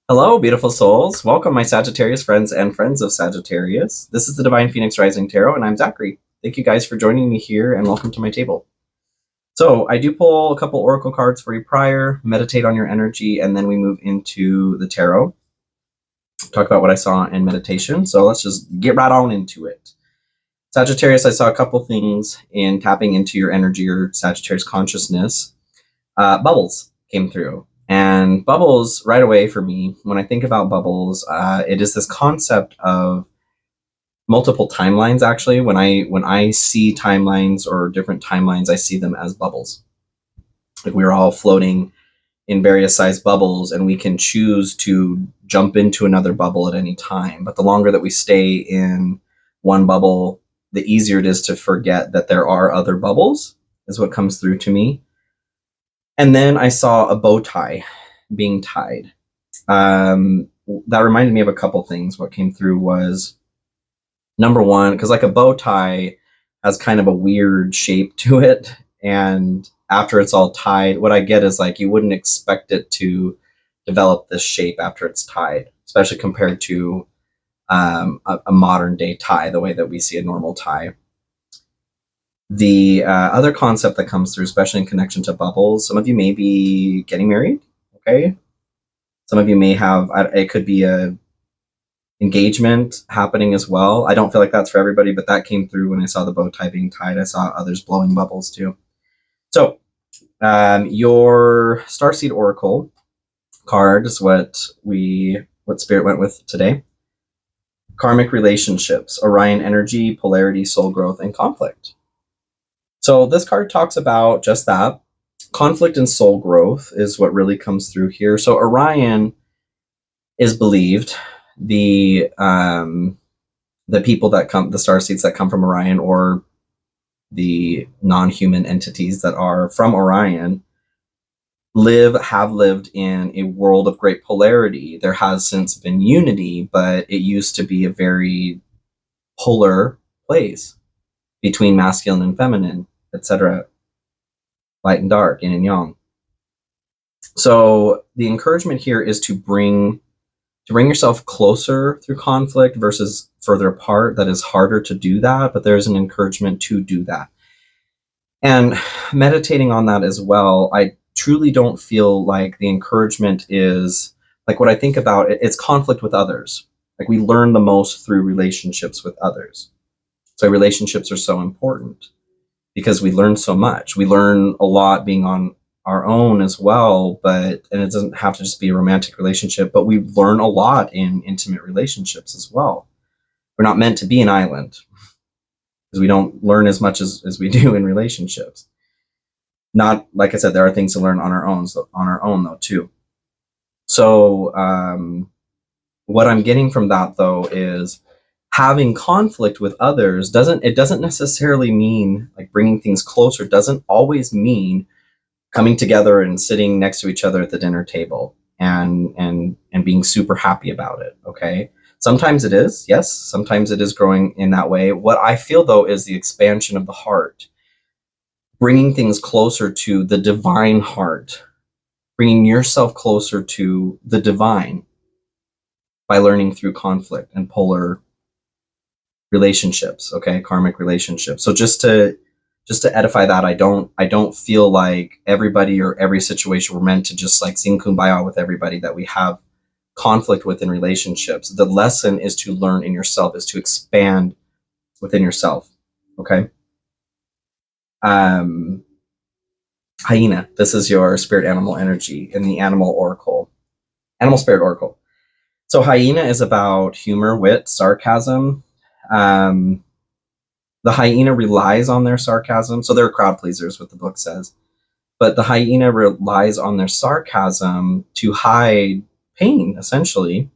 Hello, beautiful souls. Welcome, my Sagittarius friends and friends of Sagittarius. This is the Divine Phoenix Rising Tarot, and I'm Zachary. Thank you guys for joining me here, and welcome to my table. So, I do pull a couple oracle cards for you prior, meditate on your energy, and then we move into the tarot. Talk about what I saw in meditation. So, let's just get right on into it. Sagittarius, I saw a couple things in tapping into your energy or Sagittarius consciousness. Bubbles came through. And bubbles, right away for me, when I think about bubbles, it is this concept of multiple timelines. Actually, when I see timelines or different timelines, I see them as bubbles. Like we're all floating in various size bubbles, and we can choose to jump into another bubble at any time. But the longer that we stay in one bubble, the easier it is to forget that there are other bubbles, is what comes through to me. And then I saw a bow tie being tied. That reminded me of a couple things. What came through was, number one, because like a bow tie has kind of a weird shape to it. And after it's all tied, what I get is like you wouldn't expect it to develop this shape after it's tied, especially compared to a modern day tie, the way that we see a normal tie. The other concept that comes through, especially in connection to bubbles, some of you may be getting married, okay? Some of you may have, it could be a engagement happening as well. I don't feel like that's for everybody, but that came through when I saw the bow tie being tied. I saw others blowing bubbles too. So your Starseed Oracle card is what Spirit went with today. Karmic relationships, Orion energy, polarity, soul growth, and conflict. So this card talks about just that. Conflict and soul growth is what really comes through here. So Orion is believed, the people that come, the starseeds that come from Orion, or the non-human entities that are from Orion, have lived in a world of great polarity. There has since been unity, but it used to be a very polar place between masculine and feminine, etc., light and dark, yin and yang. So the encouragement here is to bring yourself closer through conflict versus further apart. That is harder to do that, but there's an encouragement to do that. And meditating on that as well, I truly don't feel like the encouragement is like what I think about it's conflict with others. Like we learn the most through relationships with others. So relationships are so important because we learn so much. We learn a lot being on our own as well, and it doesn't have to just be a romantic relationship, but we learn a lot in intimate relationships as well. We're not meant to be an island because we don't learn as much as we do in relationships. Not, like I said, there are things to learn on our own though too. So what I'm getting from that though is having conflict with others doesn't necessarily mean like bringing things closer, doesn't always mean coming together and sitting next to each other at the dinner table and being super happy about it. Okay. Sometimes it is, yes. Sometimes it is growing in that way. What I feel though is the expansion of the heart, bringing things closer to the divine heart, bringing yourself closer to the divine by learning through conflict and polar relationships, okay, karmic relationships. So just to edify that, I don't feel like everybody or every situation we're meant to just like sing kumbaya with everybody that we have conflict with in relationships. The lesson is to learn in yourself, is to expand within yourself, okay? Hyena, this is your spirit animal energy in the animal spirit oracle. So hyena is about humor, wit, sarcasm. The hyena relies on their sarcasm. So they're crowd pleasers, what the book says. But the hyena relies on their sarcasm to hide pain, essentially,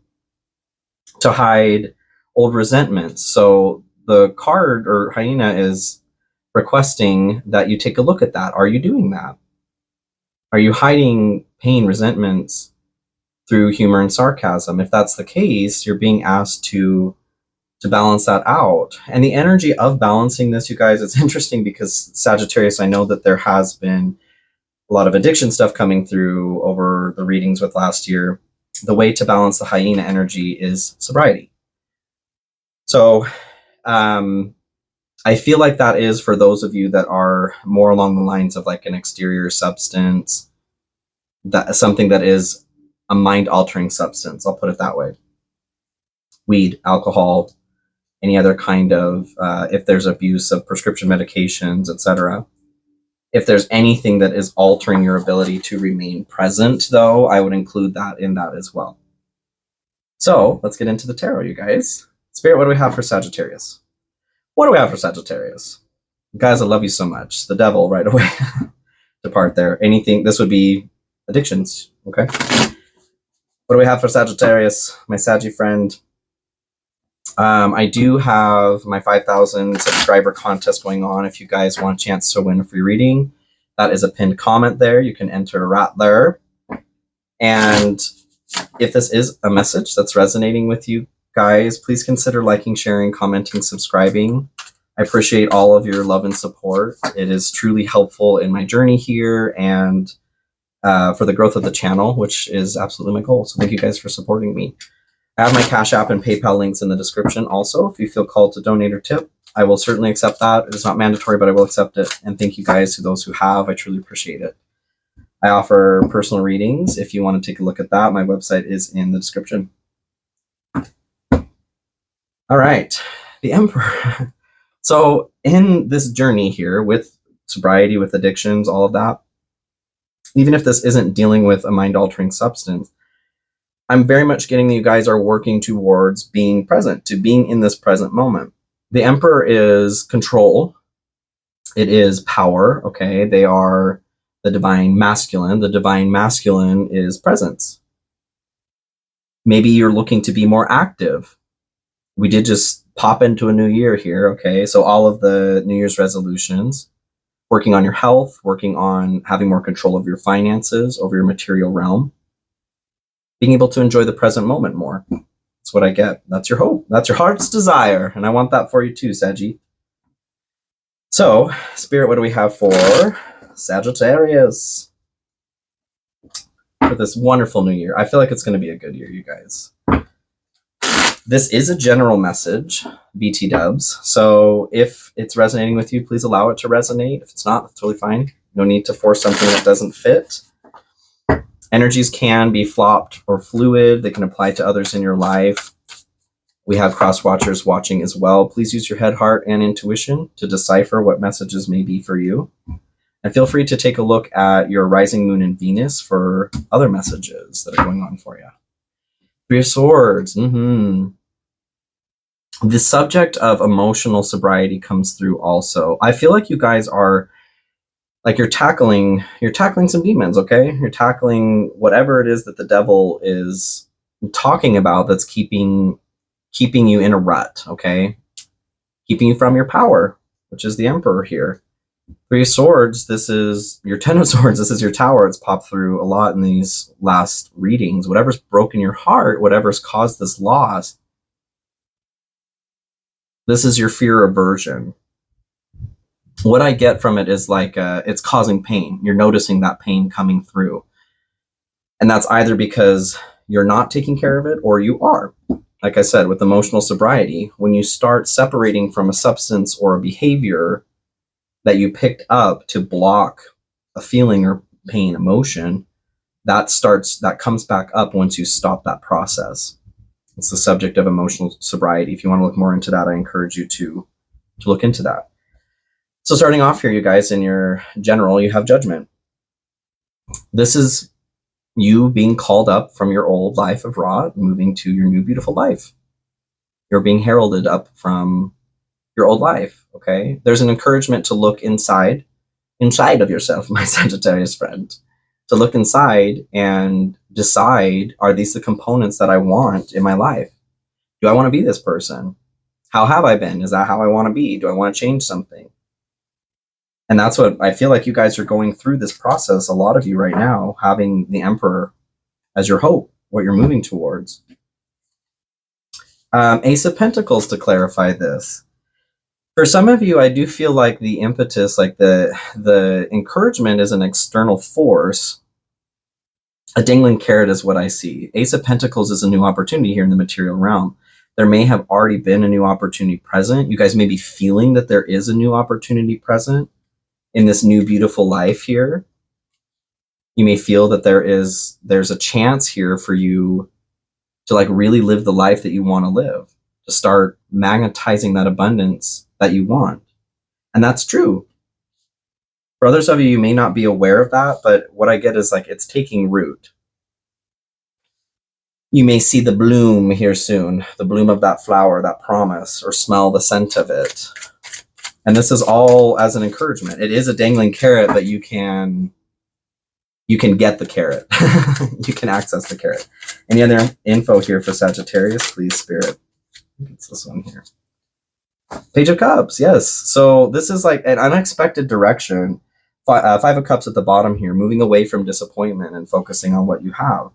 to hide old resentments. So the card or hyena is requesting that you take a look at that. Are you doing that? Are you hiding pain, resentments through humor and sarcasm? If that's the case, you're being asked to balance that out. And the energy of balancing this, you guys, it's interesting because Sagittarius, I know that there has been a lot of addiction stuff coming through over the readings with last year. the way to balance the hyena energy is sobriety. So I feel like that is for those of you that are more along the lines of like an exterior substance, that something that is a mind-altering substance, I'll put it that way. Weed, alcohol, any other kind of, if there's abuse of prescription medications, etc. If there's anything that is altering your ability to remain present, though, I would include that in that as well. So let's get into the tarot, you guys. Spirit, what do we have for Sagittarius? What do we have for Sagittarius? Guys, I love you so much. The devil right away. Depart there. Anything, this would be addictions, okay? What do we have for Sagittarius, my Saggy friend? I do have my 5,000 subscriber contest going on. If you guys want a chance to win a free reading, that is a pinned comment there. You can enter a rat there. And if this is a message that's resonating with you guys, please consider liking, sharing, commenting, subscribing. I appreciate all of your love and support. It is truly helpful in my journey here and for the growth of the channel, which is absolutely my goal. So thank you guys for supporting me. I have my Cash App and PayPal links in the description also. If you feel called to donate or tip, I will certainly accept that. It is not mandatory, but I will accept it. And thank you guys to those who have. I truly appreciate it. I offer personal readings. If you want to take a look at that, my website is in the description. All right, the Emperor. So in this journey here with sobriety, with addictions, all of that, even if this isn't dealing with a mind-altering substance, I'm very much getting that you guys are working towards being present, to being in this present moment. The Emperor is control. It is power, okay? They are the divine masculine. The divine masculine is presence. Maybe you're looking to be more active. We did just pop into a new year here, okay? So all of the New Year's resolutions, working on your health, working on having more control of your finances, over your material realm, being able to enjoy the present moment more. That's what I get. That's your hope. That's your heart's desire. And I want that for you too, Saggy. So, Spirit, what do we have for Sagittarius for this wonderful new year? I feel like it's going to be a good year, you guys. This is a general message, BT dubs. So if it's resonating with you, please allow it to resonate. If it's not, that's totally fine. No need to force something that doesn't fit. Energies can be flopped or fluid. They can apply to others in your life. We have cross watchers watching as well. Please use your head, heart, and intuition to decipher what messages may be for you. And feel free to take a look at your rising moon and Venus for other messages that are going on for you. Three of Swords. The subject of emotional sobriety comes through also. I feel like you guys are, like, you're tackling some demons, okay? You're tackling whatever it is that the devil is talking about that's keeping you in a rut, okay? Keeping you from your power, which is the Emperor here. Three of Swords, this is your 10 of Swords, this is your Tower. It's popped through a lot in these last readings. Whatever's broken your heart, whatever's caused this loss, this is your fear aversion. What I get from it is like it's causing pain. You're noticing that pain coming through. And that's either because you're not taking care of it or you are. Like I said, with emotional sobriety, when you start separating from a substance or a behavior that you picked up to block a feeling or pain, emotion, that comes back up once you stop that process. It's the subject of emotional sobriety. If you want to look more into that, I encourage you to look into that. So starting off here, you guys, in your general, you have Judgment. This is you being called up from your old life of rot, moving to your new beautiful life. You're being heralded up from your old life, okay? There's an encouragement to look inside of yourself, my Sagittarius friend. To look inside and decide, are these the components that I want in my life? Do I want to be this person? How have I been? Is that how I want to be? Do I want to change something? And that's what I feel like you guys are going through this process, a lot of you right now, having the Emperor as your hope, what you're moving towards. Ace of Pentacles to clarify this. For some of you, I do feel like the impetus, like the encouragement is an external force A dangling carrot is what I see. Ace of Pentacles is a new opportunity here in the material realm. There may have already been a new opportunity present. You guys may be feeling that there is a new opportunity present in this new beautiful life here. You may feel that there's a chance here for you to like really live the life that you want to live, to start magnetizing that abundance that you want. And that's true. For others of you, you may not be aware of that, but what I get is like it's taking root. You may see the bloom here soon, the bloom of that flower, that promise, or smell the scent of it. And this is all as an encouragement. It is a dangling carrot, but you can get the carrot. You can access the carrot. Any other info here for Sagittarius, please, Spirit? It's this one here. Page of Cups, yes. So this is like an unexpected direction. Five of Cups at the bottom here, moving away from disappointment and focusing on what you have.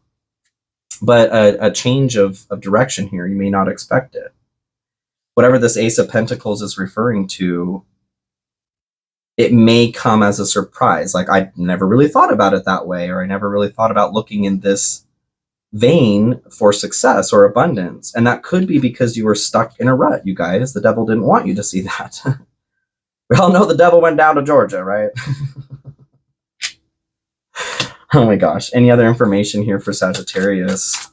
But a change of direction here, you may not expect it. Whatever this Ace of Pentacles is referring to, it may come as a surprise. Like, I never really thought about it that way, or I never really thought about looking in this vein for success or abundance. And that could be because you were stuck in a rut, you guys. The devil didn't want you to see that. We all know the devil went down to Georgia, right? Oh my gosh. Any other information here for Sagittarius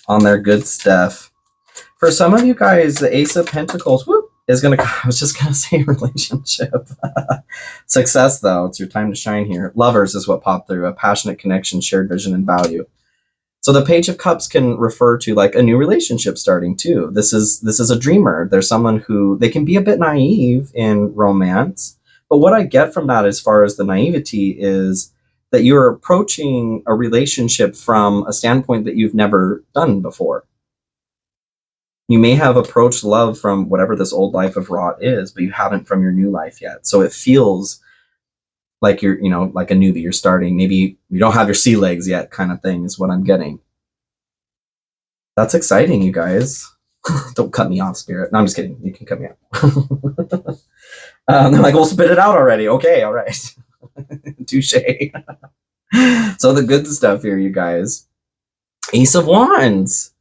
on their good stuff? For some of you guys, the Ace of Pentacles, whoop, is going to, I was just going to say relationship. Success, though. It's your time to shine here. Lovers is what popped through. A passionate connection, shared vision, and value. So the Page of Cups can refer to like a new relationship starting too. This is a dreamer. There's someone who, they can be a bit naive in romance. But what I get from that as far as the naivety is that you're approaching a relationship from a standpoint that you've never done before. You may have approached love from whatever this old life of rot is, but you haven't from your new life yet. So it feels like you're, you know, like a newbie. You're starting. Maybe you don't have your sea legs yet, kind of thing is what I'm getting. That's exciting, you guys. Don't cut me off, Spirit. No, I'm just kidding. You can cut me off. They're like, we'll spit it out already. Okay, all right. Touche. So the good stuff here, you guys. Ace of Wands.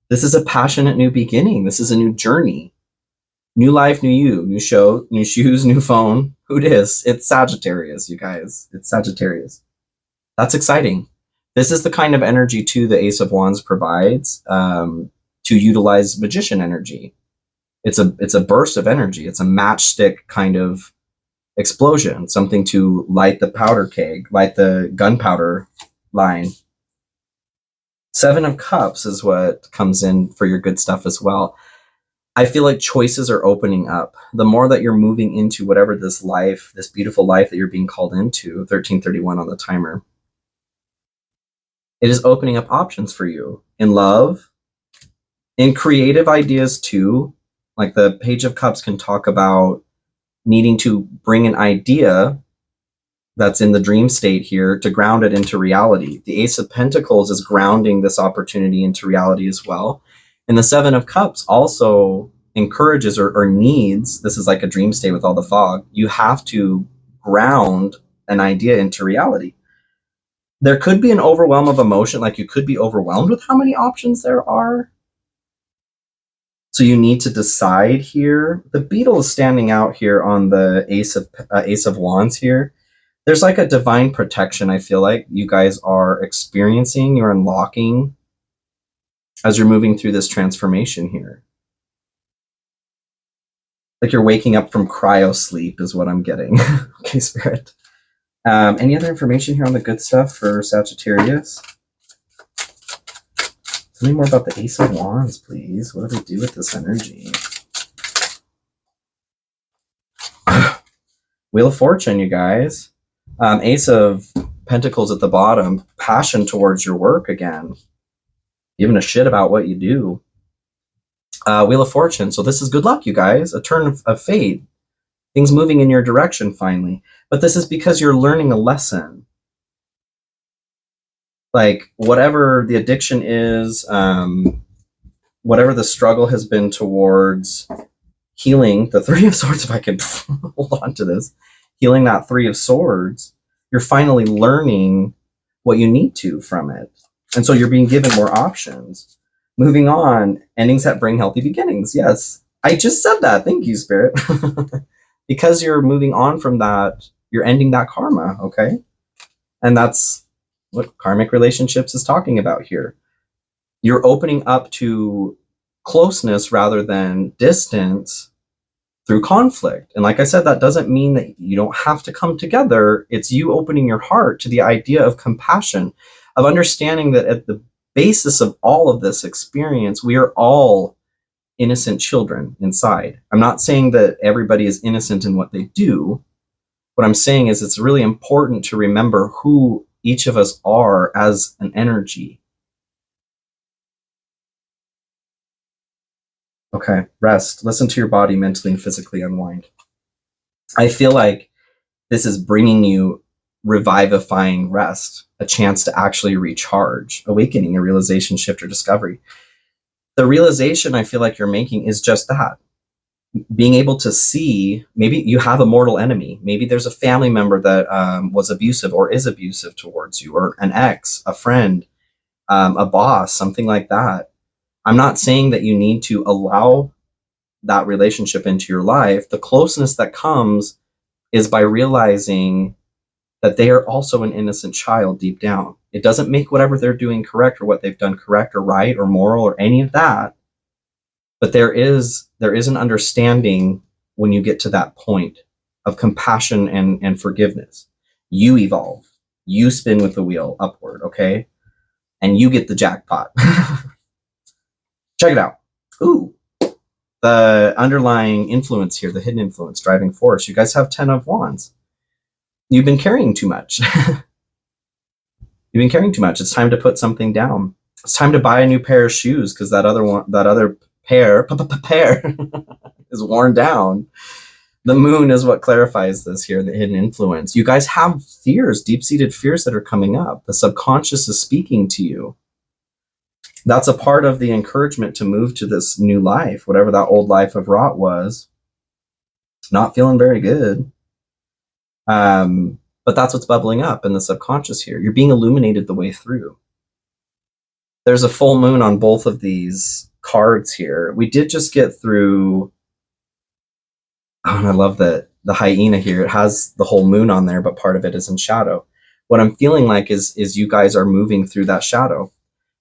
This is a passionate new beginning. This is a new journey. New life, new you, new show, new shoes, new phone. Who dis? It's Sagittarius, you guys. It's Sagittarius. That's exciting. This is the kind of energy, too, the Ace of Wands provides to utilize magician energy. It's a burst of energy. It's a matchstick kind of explosion, something to light the powder keg, light the gunpowder line. Seven of Cups is what comes in for your good stuff as well. I feel like choices are opening up. The more that you're moving into whatever this life, this beautiful life that you're being called into, 1331 on the timer, it is opening up options for you in love, in creative ideas too. Like the Page of Cups can talk about needing to bring an idea that's in the dream state here to ground it into reality. The Ace of Pentacles is grounding this opportunity into reality as well. And the Seven of Cups also encourages or needs, this is like a dream state with all the fog, you have to ground an idea into reality. There could be an overwhelm of emotion, like you could be overwhelmed with how many options there are. So you need to decide here. The beetle is standing out here on the Ace of Wands here. There's like a divine protection, I feel like you guys are experiencing, you're unlocking as you're moving through this transformation here. Like you're waking up from cryo sleep is what I'm getting. Okay, Spirit. Any other information here on the good stuff for Sagittarius? Tell me more about the Ace of Wands, please. What do they do with this energy? Wheel of Fortune, you guys. Ace of Pentacles at the bottom. Passion towards your work again. Giving a shit about what you do. Wheel of Fortune. So this is good luck, you guys. A turn of fate. Things moving in your direction finally. But this is because you're learning a lesson. Like whatever the addiction is, whatever the struggle has been towards healing the Three of Swords, if I could hold on to this, healing that Three of Swords, you're finally learning what you need to from it. And so you're being given more options. Moving on, endings that bring healthy beginnings. Yes, I just said that. Thank you, Spirit. Because you're moving on from that, you're ending that karma, okay? And that's what karmic relationships is talking about here. You're opening up to closeness rather than distance through conflict. And like I said, that doesn't mean that you don't have to come together. It's you opening your heart to the idea of compassion, of understanding that at the basis of all of this experience, we are all innocent children inside. I'm not saying that everybody is innocent in what they do. What I'm saying is it's really important to remember who each of us are as an energy. Okay, rest. Listen to your body mentally and physically unwind. I feel like this is bringing you revivifying rest, a chance to actually recharge, awakening, a realization, shift, or discovery. The realization I feel like you're making is just that. Being able to see, maybe you have a mortal enemy. Maybe there's a family member that was abusive or is abusive towards you, or an ex, a friend, a boss, something like that. I'm not saying that you need to allow that relationship into your life. The closeness that comes is by realizing that they are also an innocent child deep down. It doesn't make whatever they're doing correct or what they've done correct or right or moral or any of that. But there is an understanding when you get to that point of compassion and forgiveness. You evolve. You spin with the wheel upward, okay? And you get the jackpot. Check it out. Ooh, the underlying influence here, the hidden influence, driving force. You guys have 10 of Wands. You've been carrying too much. You've been carrying too much. It's time to put something down. It's time to buy a new pair of shoes because that other pair is worn down. The moon is what clarifies this here, the hidden influence. You guys have fears, deep-seated fears that are coming up. The subconscious is speaking to you. That's a part of the encouragement to move to this new life, whatever that old life of rot was. Not feeling very good. But that's what's bubbling up in the subconscious here. You're being illuminated the way through. There's a full moon on both of these cards here. We did just get through, and I love that the hyena here, it has the whole moon on there, but part of it is in shadow. What I'm feeling like is you guys are moving through that shadow.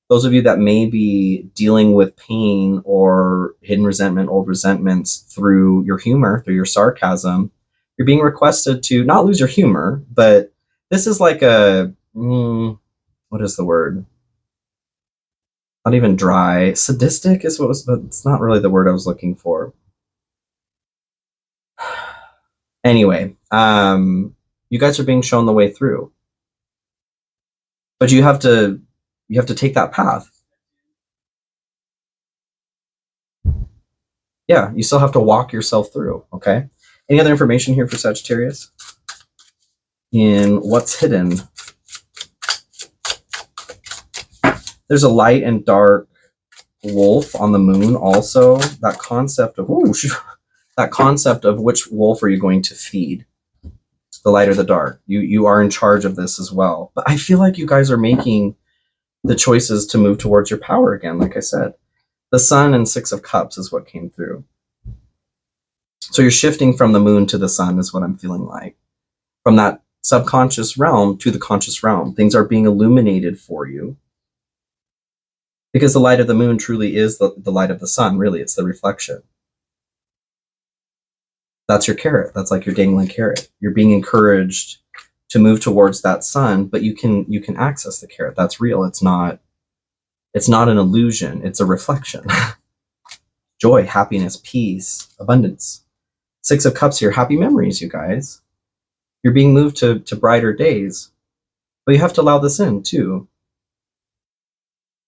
Those of you that may be dealing with pain or hidden resentment, old resentments through your humor, through your sarcasm, you're being requested to not lose your humor, but this is like a, what is the word? Not even dry. Sadistic is what was, but it's not really the word I was looking for. Anyway, you guys are being shown the way through. But you have to take that path. Yeah, you still have to walk yourself through, okay? Any other information here for Sagittarius? In what's hidden? There's a light and dark wolf on the moon also. That concept of, that concept of which wolf are you going to feed? The light or the dark? You are in charge of this as well. But I feel like you guys are making the choices to move towards your power again, like I said. The sun and 6 of Cups is what came through. So you're shifting from the moon to the sun is what I'm feeling like. From that subconscious realm to the conscious realm. Things are being illuminated for you. Because the light of the moon truly is the light of the sun. Really, it's the reflection. That's your carrot. That's like your dangling carrot. You're being encouraged to move towards that sun, but you can access the carrot. That's real. It's not an illusion. It's a reflection. Joy, happiness, peace, abundance. 6 of Cups here. Happy memories, you guys. You're being moved to brighter days. But you have to allow this in, too.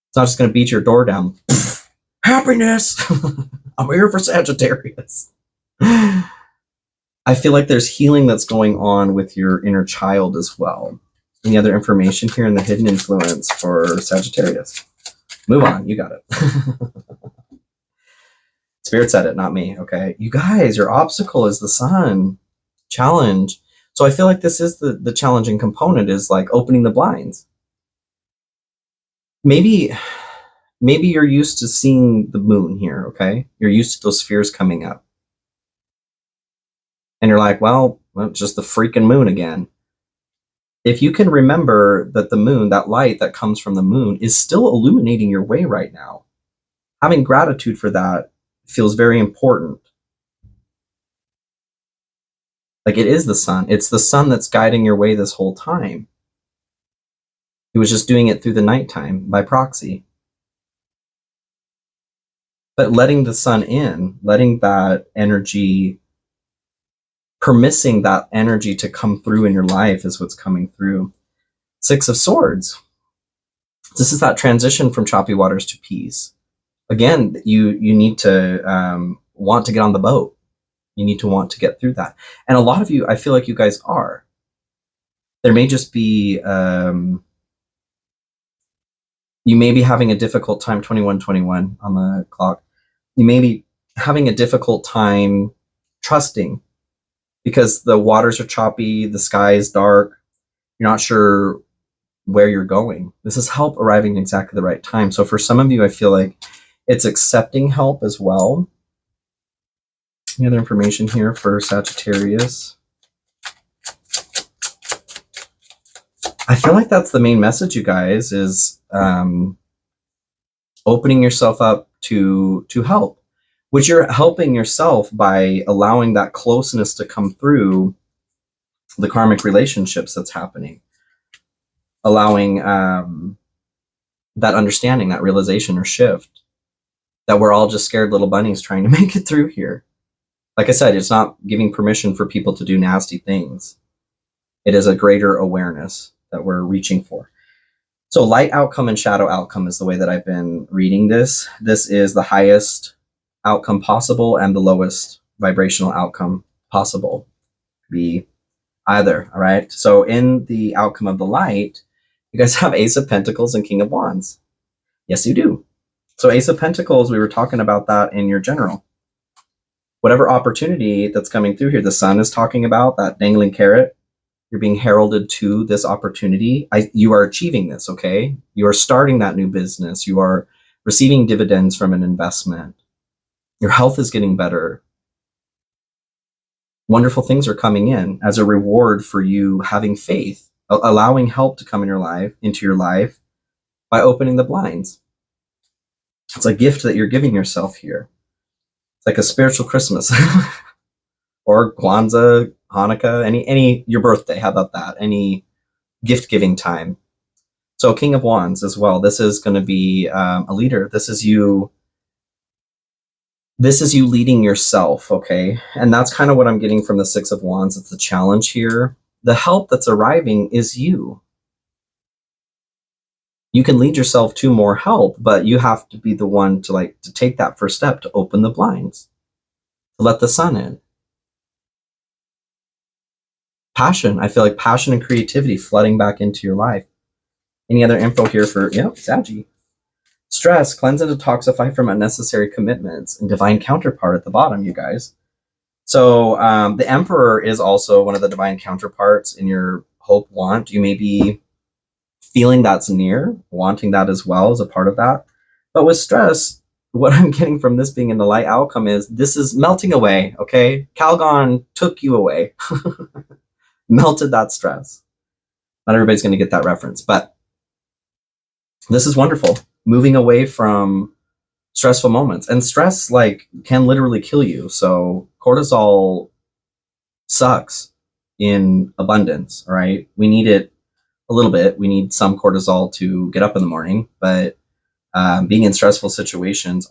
It's not just going to beat your door down. Happiness! I'm here for Sagittarius. I feel like there's healing that's going on with your inner child as well. Any other information here in the hidden influence for Sagittarius? Move on. You got it. Spirit said it, not me. Okay. You guys, your obstacle is the sun. Challenge. So I feel like this is the challenging component is like opening the blinds. maybe you're used to seeing the moon here, okay? You're used to those spheres coming up. And you're like, well, it's just the freaking moon again. If you can remember that the moon, that light that comes from the moon, is still illuminating your way right now, having gratitude for that feels very important. Like, it is the sun. It's the sun that's guiding your way this whole time. He was just doing it through the nighttime by proxy. But letting the sun in, letting that energy, permitting that energy to come through in your life is what's coming through. Six of Swords. This is that transition from choppy waters to peace. Again, you need to want to get on the boat. You need to want to get through that. And a lot of you, I feel like you guys are. There may just be, you may be having a difficult time, 21:21 on the clock. You may be having a difficult time trusting because the waters are choppy, the sky is dark, you're not sure where you're going. This is help arriving at exactly the right time. So for some of you, I feel like it's accepting help as well. Any other information here for Sagittarius? I feel like that's the main message, you guys, is opening yourself up to help, which you're helping yourself by allowing that closeness to come through the karmic relationships that's happening, allowing that understanding, that realization or shift that we're all just scared little bunnies trying to make it through here. Like I said, it's not giving permission for people to do nasty things. It is a greater awareness that we're reaching for. So light outcome and shadow outcome is the way that I've been reading this. This is the highest outcome possible and the lowest vibrational outcome possible. Be either, all right? So in the outcome of the light, you guys have Ace of Pentacles and King of Wands. Yes, you do. So Ace of Pentacles, we were talking about that in your general. Whatever opportunity that's coming through here, the sun is talking about, that dangling carrot, you're being heralded to this opportunity. You are achieving this, okay? You are starting that new business. You are receiving dividends from an investment. Your health is getting better. Wonderful things are coming in as a reward for you having faith, allowing help to come in into your life by opening the blinds. It's a gift that you're giving yourself here. It's like a spiritual Christmas or Kwanzaa, Hanukkah, any your birthday. How about that? Any gift giving time. So King of Wands as well. This is going to be a leader. This is you leading yourself, okay? And that's kind of what I'm getting from the Six of Wands. It's the challenge here. The help that's arriving is you. You can lead yourself to more help, but you have to be the one to take that first step, to open the blinds, to let the sun in. Passion. I feel like passion and creativity flooding back into your life. Any other info here for, Saggy? Stress, cleanse and detoxify from unnecessary commitments, and divine counterpart at the bottom, you guys. So the Emperor is also one of the divine counterparts in your hope want. You may be feeling that's near, wanting that as well as a part of that. But with stress, what I'm getting from this being in the light outcome is this is melting away, okay? Calgon took you away, melted that stress. Not everybody's going to get that reference, but this is wonderful. Moving away from stressful moments. And stress can literally kill you. So cortisol sucks in abundance, all right? We need it a little bit. We need some cortisol to get up in the morning, but being in stressful situations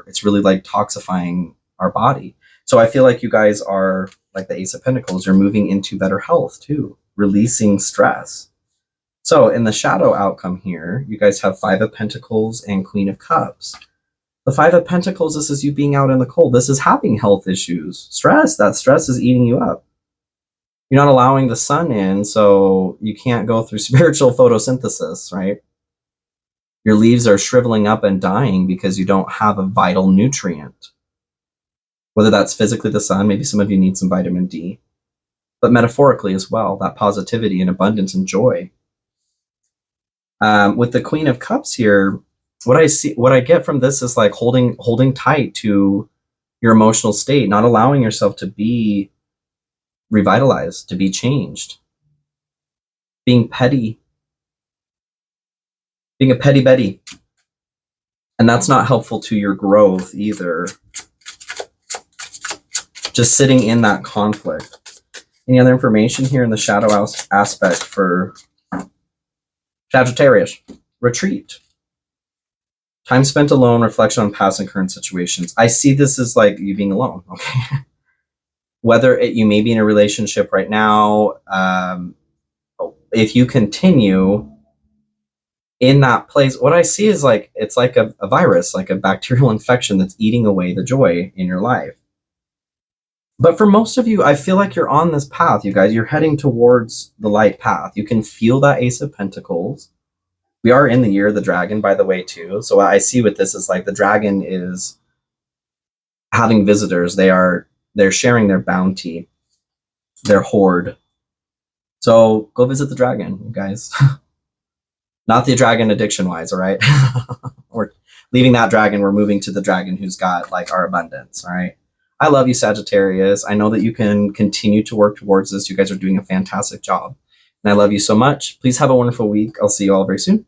it's really like toxifying our body. So I feel like you guys are like the Ace of Pentacles. You're moving into better health too, releasing stress. So in the shadow outcome here, you guys have Five of Pentacles and Queen of Cups. The Five of Pentacles, this is you being out in the cold. This is having health issues. That stress is eating you up. You're not allowing the sun in, so you can't go through spiritual photosynthesis, right? Your leaves are shriveling up and dying because you don't have a vital nutrient. Whether that's physically the sun, maybe some of you need some vitamin D, but metaphorically as well, that positivity and abundance and joy. With the Queen of Cups here, what I get from this is like holding tight to your emotional state, not allowing yourself to be revitalized, to be changed, being petty, being a petty Betty. And that's not helpful to your growth either. Just sitting in that conflict. Any other information here in the shadow aspect for Sagittarius? Retreat. Time spent alone, reflection on past and current situations. I see this as like you being alone, okay? Whether you may be in a relationship right now, if you continue in that place, what I see is like, it's like a virus, like a bacterial infection that's eating away the joy in your life. But for most of you, I feel like you're on this path, you guys. You're heading towards the light path. You can feel that Ace of Pentacles. We are in the year of the dragon, by the way, too. So what I see with this is like the dragon is having visitors. They're sharing their bounty, their hoard. So go visit the dragon, you guys. Not the dragon addiction-wise, all right? We're leaving that dragon. We're moving to the dragon who's got like our abundance, all right? I love you, Sagittarius. I know that you can continue to work towards this. You guys are doing a fantastic job. And I love you so much. Please have a wonderful week. I'll see you all very soon.